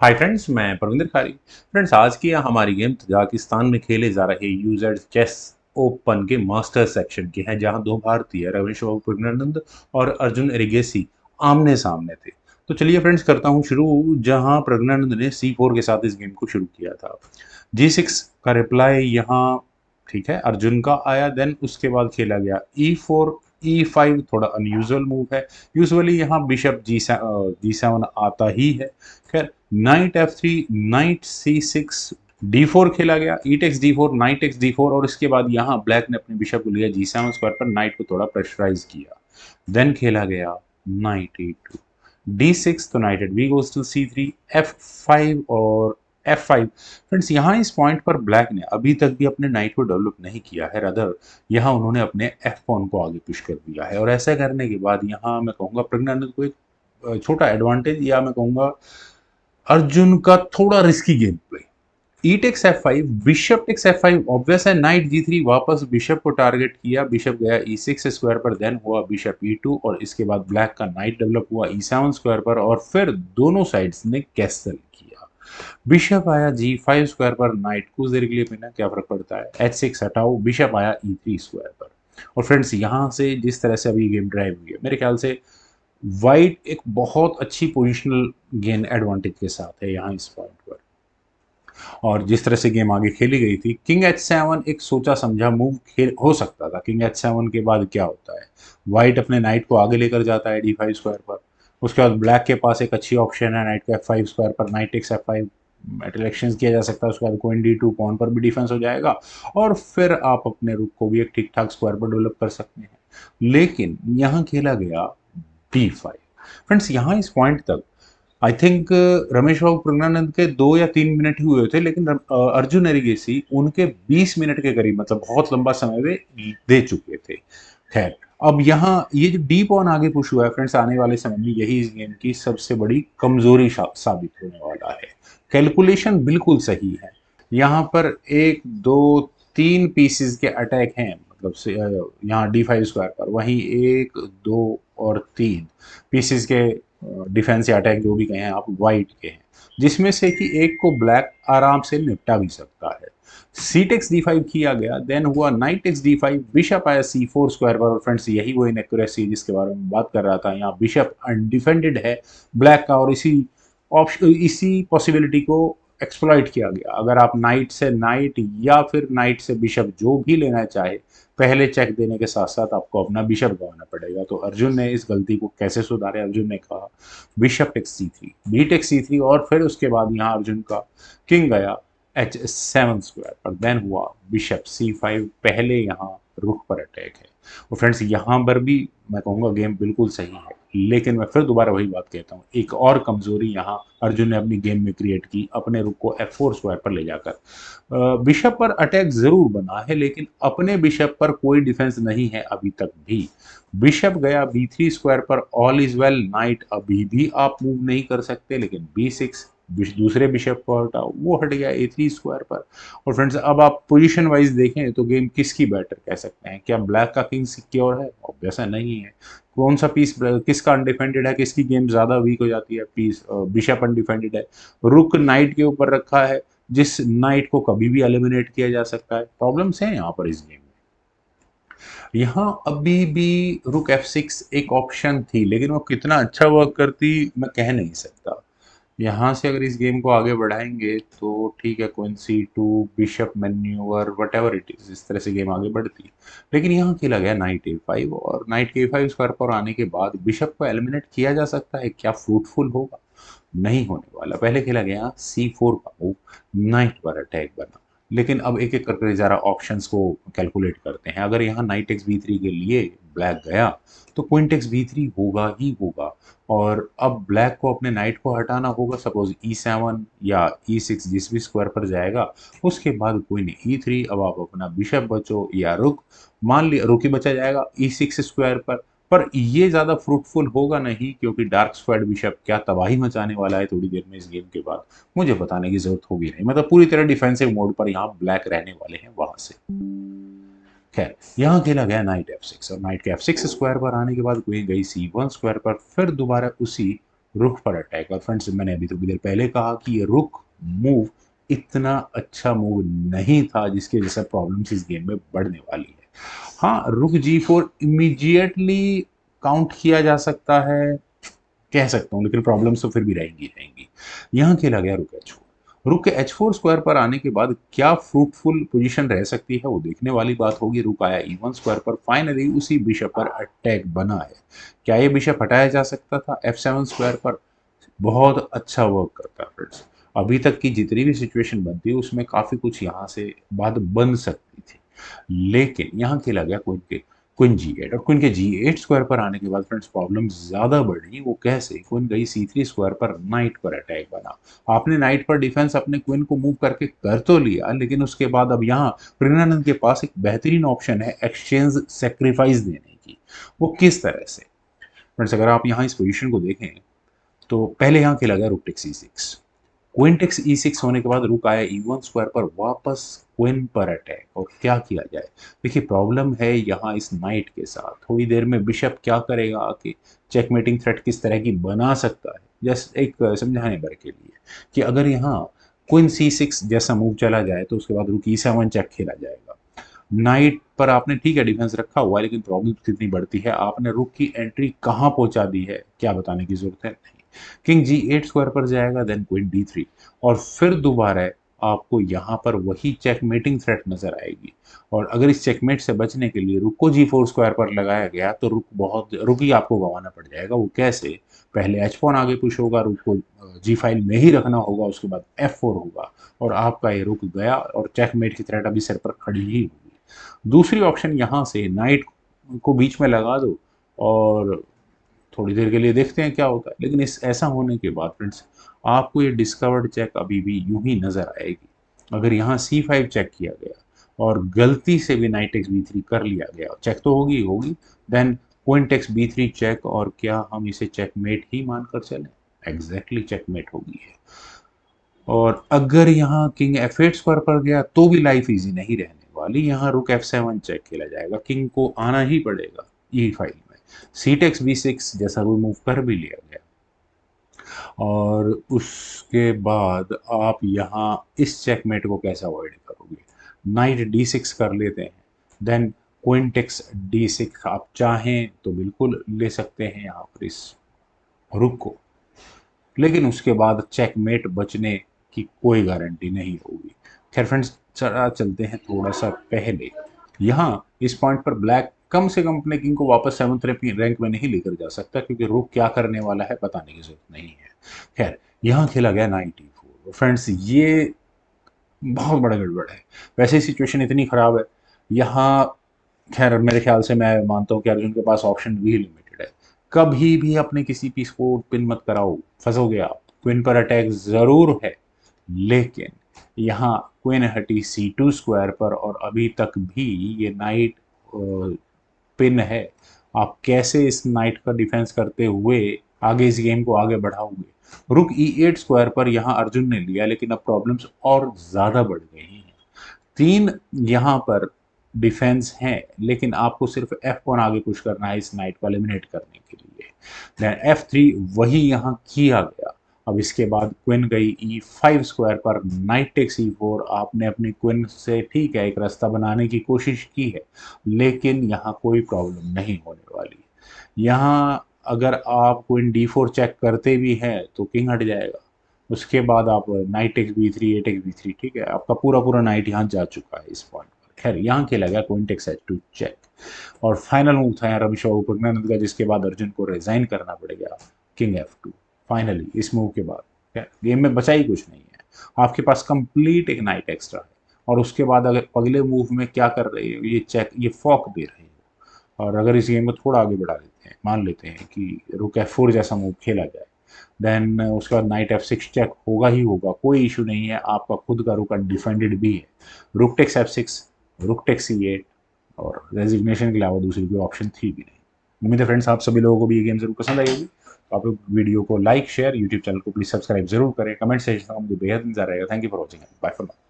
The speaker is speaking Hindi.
हाय फ्रेंड्स, मैं परविंदर खारी। फ्रेंड्स, आज की हमारी गेम तजाकिस्तान में खेले जा रहे यूजेड चेस ओपन के मास्टर सेक्शन की है, जहां दो भारतीय रविश प्रज्ञानंद और अर्जुन एरिगेसी आमने सामने थे। तो चलिए फ्रेंड्स, करता हूं शुरू। जहां प्रज्ञानंद ने C4 के साथ इस गेम को शुरू किया था। G6 का रिप्लाई यहाँ ठीक है अर्जुन का आया। देन उसके बाद खेला गया E4, E5 थोड़ा अनयूजुअल मूव है। यूजुअली यहाँ बिशप G7 आता ही है। खैर, night F3, night C6, D4 खेला गया। ई takes D4, knight takes D4 और इसके बाद यहाँ ब्लैक ने अपने बिशप को लिया G7 स्क्वायर पर, नाइट को थोड़ा प्रेशराइज किया। देन खेला गया नाइट E2, D6, तो knight at B goes to C3, F5 और F5। फ्रेंड्स, यहाँ इस पॉइंट पर ब्लैक ने अभी तक भी अपने नाइट को डेवलप नहीं किया है। रदर यहाँ उन्होंने अपने F पॉन को आगे पुश कर दिया है और ऐसा करने के बाद यहाँ मैं कहूँगा प्रज्ञानंद को एक छोटा एडवांटेज, या मैं कहूँगा अर्जुन का थोड़ा risky game play. E takes F5, bishop takes F5 obvious है। नाइट G3, वापस बिशप को टारगेट किया, बिशप गया E6 स्क्वायर पर। देन हुआ बिशप E2 और इसके बाद ब्लैक का नाइट डेवलप हुआ E7 स्क्वायर पर और फिर दोनों साइड्स ने कैसल किया। बिशप आया G5 स्क्वायर पर, नाइट कुछ देर के लिए पीना, क्या फर्क पड़ता है। H6 हटाओ, बिशप आया E3 स्क्वायर पर। और फ्रेंड्स, यहाँ से जिस तरह से अभी गेम ड्राइव हुई है, मेरे ख्याल से वाइट एक बहुत अच्छी पोजिशनल गेन एडवांटेज के साथ है यहाँ इस पॉइंट पर। और जिस तरह से गेम आगे खेली गई थी, किंग H7 एक सोचा समझा मूव खेल हो सकता था। किंग H7 के बाद क्या होता है, वाइट अपने नाइट को आगे लेकर जाता है D5 स्क्वायर पर। उसके बाद ब्लैक के पास एक अच्छी ऑप्शन है नाइट का F5 स्क्वायर पर, नाइट टेक्स F5 मेटल किया जा सकता है। उसके बाद क्वीन D2, पॉन पर भी डिफेंस हो जाएगा और फिर आप अपने रुक को भी एक ठीक ठाक स्क्वायर पर डेवलप कर सकते हैं। लेकिन यहाँ खेला गया D5। फ्रेंड्स, यहाँ इस पॉइंट तक आई थिंक रमेश बाबू प्रज्ञानंद के 2 या 3 मिनट ही हुए थे, लेकिन अर्जुन एरिगेसी उनके 20 मिनट के करीब, मतलब बहुत लंबा समय वे दे चुके थे। खैर, अब यहाँ ये जो डीप ऑन आगे पुश हुआ है फ्रेंड्स, आने वाले समय में यही इस गेम की सबसे बड़ी कमजोरी साबित होने वाला है। कैलकुलेशन बिल्कुल सही है। यहाँ पर 1, 2, 3 पीसेस के अटैक हैं, मतलब यहाँ D5 स्क्वायर पर, वहीं 1, 2 और 3 पीसेस के डिफेंस या अटैक जो भी कहें आप, वाइट के हैं, जिसमें से कि एक को ब्लैक आराम से निपटा भी सकता है। सी टेक्स D5 किया गया। देन हुआ नाइट टेक्स D5, बिशप आया C4 स्क्वायर पर। और फ्रेंड्स, यही वो इनएक्यूरेसी जिसके बारे में बात कर रहा था। यहाँ बिशप अनडिफेंडेड है ब्लैक का और इसी पॉसिबिलिटी को एक्सप्लॉइट किया गया। अगर आप नाइट से नाइट या फिर नाइट से बिशप जो भी लेना चाहे, पहले चेक देने के साथ साथ आपको अपना बिशप गंवाना पड़ेगा। तो अर्जुन ने इस गलती को कैसे सुधारे, अर्जुन ने कहा bishop takes C3, B takes C3 और फिर उसके बाद यहाँ अर्जुन का किंग गया H7 स्क्वायर पर। देन हुआ बिशप C5, पहले यहाँ रुख पर अटैक है। और फ्रेंड्स, यहाँ पर भी मैं कहूँगा गेम बिल्कुल सही है, लेकिन मैं फिर दोबारा वही बात कहता हूँ, एक और कमजोरी यहाँ अर्जुन ने अपनी गेम में क्रिएट की, अपने रुख को F4 स्क्वायर पर ले जाकर। बिशप पर अटैक जरूर बना है, लेकिन अपने बिशप पर कोई डिफेंस नहीं है अभी तक भी। बिशप गया B3 स्क्वायर पर, ऑल इज वेल। नाइट अभी भी आप मूव नहीं कर सकते, लेकिन B6, दूसरे बिशप को हटाओ, वो हट गया A3 स्क्वायर पर। और फ्रेंड्स, अब आप पोजीशन वाइज देखें तो गेम किसकी बेटर कह सकते हैं। क्या ब्लैक का किंग सिक्योर है? ऑब्वियस है, नहीं है। कौन सा पीस किसका अनडिफेंडेड है, किसकी गेम ज्यादा वीक हो जाती है? पीस बिशप अनडिफेंडेड है, रुक नाइट के ऊपर रखा है, जिस नाइट को कभी भी एलिमिनेट किया जा सकता है। प्रॉब्लम्स हैं यहाँ पर इस गेम में। यहाँ अभी भी रुक F6 एक ऑप्शन थी, लेकिन वो कितना अच्छा वर्क करती मैं कह नहीं सकता। यहाँ से अगर इस गेम को आगे बढ़ाएंगे तो ठीक है, queen C2, bishop manoeuvre, what ever it is, इस तरह से गेम आगे बढ़ती। लेकिन यहाँ खेला गया नाइट A5 और नाइट के A5 स्क्वायर पर आने के बाद बिशप को एलिमिनेट किया जा सकता है। क्या फ्रूटफुल होगा? नहीं होने वाला। पहले खेला गया C4 का मूव, नाइट पर अटैक बना। लेकिन अब एक एक करके ज़रा ऑप्शंस को कैलकुलेट करते हैं। अगर यहाँ नाइट टेक्स B3 के लिए ब्लैक गया तो क्वीन टेक्स B3 होगा ही होगा। और अब ब्लैक को अपने नाइट को हटाना होगा। सपोज E7 या E6 जिस भी स्क्वायर पर जाएगा, उसके बाद क्वीन E3। अब आप अपना बिशप बचो या रुक, मान लिया रुक ही बचा जाएगा E6 स्क्वायर पर ये ज़्यादा फ्रूटफुल होगा नहीं, क्योंकि डार्क स्क्वायर बिशप क्या तबाही मचाने वाला है थोड़ी देर में इस गेम के बाद, मुझे बताने की जरूरत होगी नहीं। मतलब पूरी तरह डिफेंसिव मोड पर यहाँ ब्लैक रहने वाले हैं वहां से। खैर, यहाँ खेला गया नाइट F6 और नाइट के F6 स्क्वायर पर आने के बाद क्वीन गई C1 स्क्वायर पर, फिर दोबारा उसी रुक पर अटैक। और फ्रेंड्स मैंने अभी थोड़ी देर पहले कहा कि ये रुक मूव इतना अच्छा मूव नहीं था जिसकी वजह से प्रॉब्लम्स इस गेम में बढ़ने वाली है। हाँ, रुक G4 इमीडिएटली काउंट किया जा सकता है, कह सकता हूँ, लेकिन प्रॉब्लम्स तो फिर भी रहेंगी। यहाँ खेला गया रुक H4। रुक के H4 स्क्वायर पर आने के बाद क्या फ्रूटफुल पोजीशन रह सकती है वो देखने वाली बात होगी। रुक आया E1 स्क्वायर पर, फाइनली उसी बिशप पर अटैक बना है। क्या ये बिशप हटाया जा सकता था F7 स्क्वायर पर? बहुत अच्छा वर्क करता है फ्रेंड्स। अभी तक की जितनी भी सिचुएशन बनती है उसमें काफी कुछ यहाँ से बात बन सकती थी, लेकिन यहाँ खेला गया क्वीन G8। और क्वीन के G8 स्क्वायर पर आने के बाद फ्रेंड्स प्रॉब्लम ज्यादा बढ़ी। वो कैसे? क्वीन गई C3 स्क्वायर पर, नाइट पर अटैक बना। आपने नाइट पर डिफेंस अपने क्वीन को मूव करके कर तो लिया, लेकिन उसके बाद अब यहाँ प्रिनानंद के पास एक बेहतरीन ऑप्शन है एक्सचेंज सेक्रीफाइस देने की। वो किस तरह से? फ्रेंड्स अगर आप यहाँ इस पोजीशन को देखें तो पहले यहाँ खेला गया rook takes E6। Queen takes E6 होने के बाद रुक आया E1 स्क्वायर पर, वापस क्वीन पर अटैक। और क्या किया जाए? देखिए प्रॉब्लम है यहाँ इस नाइट के साथ। थोड़ी देर में बिशप क्या करेगा आके, चेकमेटिंग थ्रेट किस तरह की बना सकता है। जस्ट एक समझाने भर के लिए कि अगर यहाँ क्वीन C6 जैसा मूव चला जाए तो उसके बाद रुक E7 चेक खेला जाएगा। नाइट पर आपने ठीक है डिफेंस रखा हुआ है, लेकिन प्रॉब्लम कितनी बढ़ती है, आपने रुक की एंट्री कहाँ पहुंचा दी है, क्या बताने की जरूरत है? नहीं। किंग G8 स्क्वायर पर जाएगा, देन क्वीन D3, और फिर दोबारा आपको यहाँ पर वही चेकमेटिंग थ्रेट नजर आएगी। और अगर इस चेकमेट से बचने के लिए रुक को G4 स्क्वायर पर लगाया गया तो रुक ही आपको गंवाना पड़ जाएगा। वो कैसे? पहले H pawn आगे पुश होगा, रुक को G5 में ही रखना होगा, उसके बाद F4 होगा, और आपका ये रुक गया और चेकमेट की थ्रेट अभी सिर पर खड़ी ही होगी। दूसरी ऑप्शन यहाँ से नाइट को बीच में लगा दो और थोड़ी देर के लिए देखते हैं क्या होता है। लेकिन इस ऐसा होने के बाद फ्रेंड्स आपको ये डिस्कवर्ड चेक अभी भी यूं ही नजर आएगी। अगर यहाँ C5 चेक किया गया और गलती से भी नाइट टेक्स B3 कर लिया गया, चेक तो होगी, then queen takes B3 check, और क्या हम इसे चेकमेट ही मानकर चलें? एग्जैक्टली चेकमेट होगी है। और अगर यहाँ किंग F8 स्क्वायर पर गया तो भी लाइफ इजी नहीं रहने वाली। यहाँ रुक F7 चेक खेला जाएगा, किंग को आना ही पड़ेगा E5 में। सी टेक्स B6 जैसा रूल मूव कर भी लिया गया, और उसके बाद आप यहाँ इस चेकमेट को कैसे अवॉइड करोगे? नाइट D6 कर लेते हैं, देन क्वीन टेक्स D6 आप चाहें तो बिल्कुल ले सकते हैं यहाँ पर इस रुक को, लेकिन उसके बाद चेकमेट बचने की कोई गारंटी नहीं होगी। खैर फ्रेंड्स चलते हैं थोड़ा सा पहले। यहाँ इस पॉइंट पर ब्लैक कम से कम अपने किंग को वापस 7th रैंक में नहीं लेकर जा सकता, क्योंकि रुक क्या करने वाला है बताने की जरूरत नहीं है। खैर यहाँ खेला गया नाइट E4। फ्रेंड्स ये बहुत बड़ा गड़बड़ है। वैसे ही सिचुएशन इतनी खराब है यहाँ। खैर मेरे ख्याल से मैं मानता हूँ कि अर्जुन के पास ऑप्शन भी लिमिटेड है। कभी भी अपने किसी पीस को पिन मत कराओ, फंसोगे आप। क्वीन पर अटैक जरूर है, लेकिन यहाँ क्वीन हटी C2 स्क्वायर पर, और अभी तक भी ये नाइट पिन है। आप कैसे इस नाइट का डिफेंस करते हुए आगे इस गेम को आगे बढ़ाओगे? रुक E8 स्क्वायर पर यहाँ अर्जुन ने लिया, लेकिन अब प्रॉब्लम्स और ज्यादा बढ़ गई हैं। 3 यहाँ पर डिफेंस हैं, लेकिन आपको सिर्फ F1 आगे पुश करना है इस नाइट को एलिमिनेट करने के लिए। देन F3 वही यहाँ किया गया। अब इसके बाद क्वीन गई E5 स्क्वायर पर, नाइट टेक्स E4। आपने अपनी क्वीन से ठीक है एक रास्ता बनाने की कोशिश की है, लेकिन यहाँ कोई प्रॉब्लम नहीं होने वाली। यहाँ अगर आप क्वीन D4 चेक करते भी हैं तो किंग हट जाएगा। उसके बाद आप नाइट टेक्स B3, ए टेक्स B3, ठीक है, आपका पूरा पूरा नाइट यहाँ जा चुका है इस पॉइंट पर। खैर यहाँ खेला गया क्वीन टेक्स H2 चेक, और फाइनल मूव था यहाँ रवि शॉ प्रज्ञानंद का, जिसके बाद अर्जुन को रिजाइन करना पड़ेगा किंग F2। फाइनली इस मूव के बाद गेम में बचा ही कुछ नहीं है। आपके पास कंप्लीट एक नाइट एक्स्ट्रा है, और उसके बाद अगर अगले मूव में क्या कर रहे हो, ये चेक, ये फॉक दे रहे हो। और अगर इस गेम को थोड़ा आगे बढ़ा लेते हैं, मान लेते हैं कि रुक F4 जैसा मूव खेला जाए, देन उसके बाद नाइट F6 चेक होगा ही होगा, कोई इशू नहीं है, आपका खुद का रुक अनडिफेंडेड भी है। Rook takes F6, rook takes C8, और रेजिग्नेशन के अलावा दूसरी कोई ऑप्शन थी भी नहीं। उम्मीद है फ्रेंड्स आप सभी लोगों को भी ये गेम जरूर पसंद आई होगी। तो आप लोग वीडियो को लाइक, शेयर, यूट्यूब चैनल को प्लीज सब्सक्राइब जरूर करें। कमेंट सेक्शन का मुझे बेहद इंतजार रहेगा। Thank you for watching, bye for now.